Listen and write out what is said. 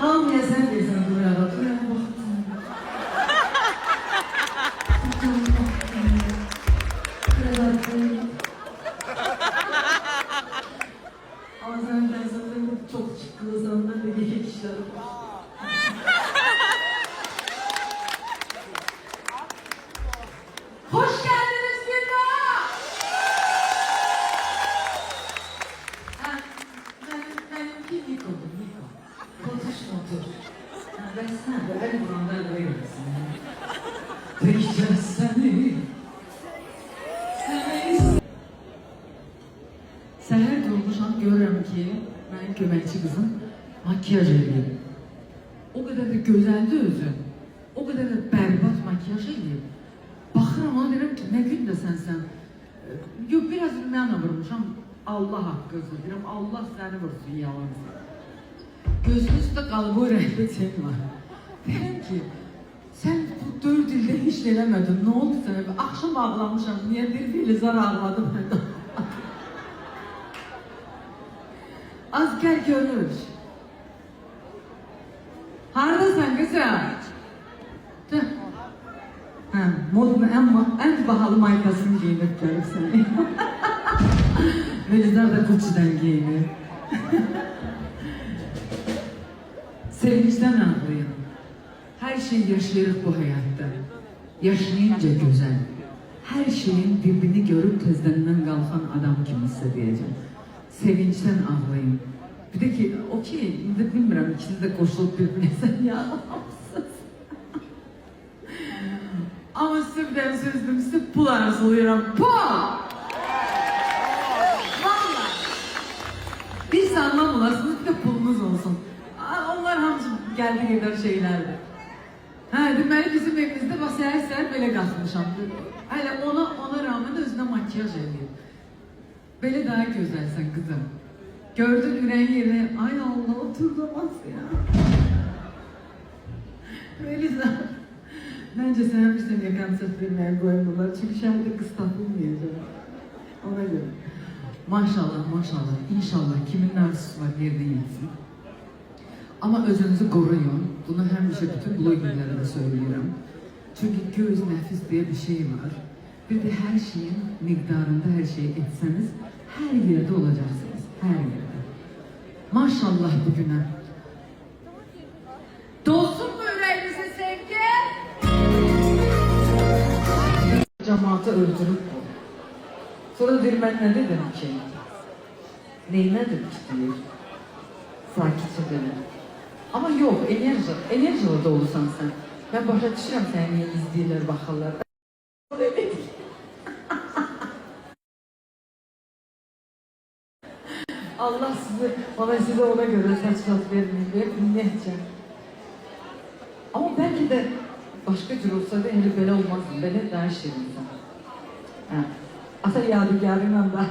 Hamıya sen deyirsən buraya da, buraya baxdım. Biraz artık. Ama sen zaten çok çıkılırsan ben de geyik işlerim. Hoş geldiniz Gülna! Benimki Niko'dur, Niko. Otur. Ben sana böyle burandan duyuyorsun. Peki seni. Səhər durmuşam, görürəm ki, mənim köməkçi qızım makyaj edir. O qədər də gözəldir özü, o qədər də bərbad makyaj edir. Baxıram, ona deyirəm ki, nə gün də sənsən? Yox, biraz rümyanla vurmuşam, Allah haqqı özür deyirəm, Allah səni vursun yalansa. Gözünün üstə qalıb o rəhbə çək var. Deyirəm ki, sən bu 4 ildə heç eləmədin, nə oldu sənə? Axşam ağlamışam, niyə bir Filizar ağladım məndə? Az gel görür. Haradasın kızım? Modun en pahalı maykasını giyinip görüp seni. Melizar da Gucci'den giyinir. Sevinçten ağlayın. Her şeyi yaşayırıq bu hayatta. Yaşayınca güzel. Her şeyin birbirini görüp tezdenden kalkan adam kimi hissedeceğim. Sevinçten ağlayın. Bir de ki, okey, indi bilmirəm, ikiniz de qoşulub birbirine sen yağlamsınız. Ama size bir tane sözüm, size pul arası oluyorum. Pul! Valla! Bir sanmam olasınız, bir de pulunuz olsun. Onlar hamısı geldi gider şeylerdi. Deməli bizim evimizde bak səhər belə qalxmışam. Hələ ona rağmen özünə makyaj edir. Böyle daha güzelsen kızım. Gördün yüreğin yerine, ay Allah oturdumaz ya. Melisa, bence sen bir sene yakamsız vermeye koymalar. Çünkü şahide kız tapılmayacak. Ona göre. Maşallah, inşallah kimin arzusu var yerine yetsin. Ama özünüzü koruyun. Bunu hemşe bütün blogerlere de söylüyorum. Çünkü göz nefis diye bir şey var. Bir de her şeyin miktarında her şeyi etseniz her yerde olacaksınız. Her yerde. Maşallah bugüne. Dolsun mu yüreğinize sevgi? Cemaati öldürüp bu. Sonra dedim ben ne dedim ki? Neyine dedim ki diyor. Sakitçe dedim. Ama yok, enerjili de olursan sen. Ben başa düşürəm səni niyə izləyirlər, baxırlar. Allah size ona göre saç vermeyin diye minnetçe. Ama belki de başka cür olsaydı hele böyle olmazdı. Böyle daha şirin. Ata yadigarıyla da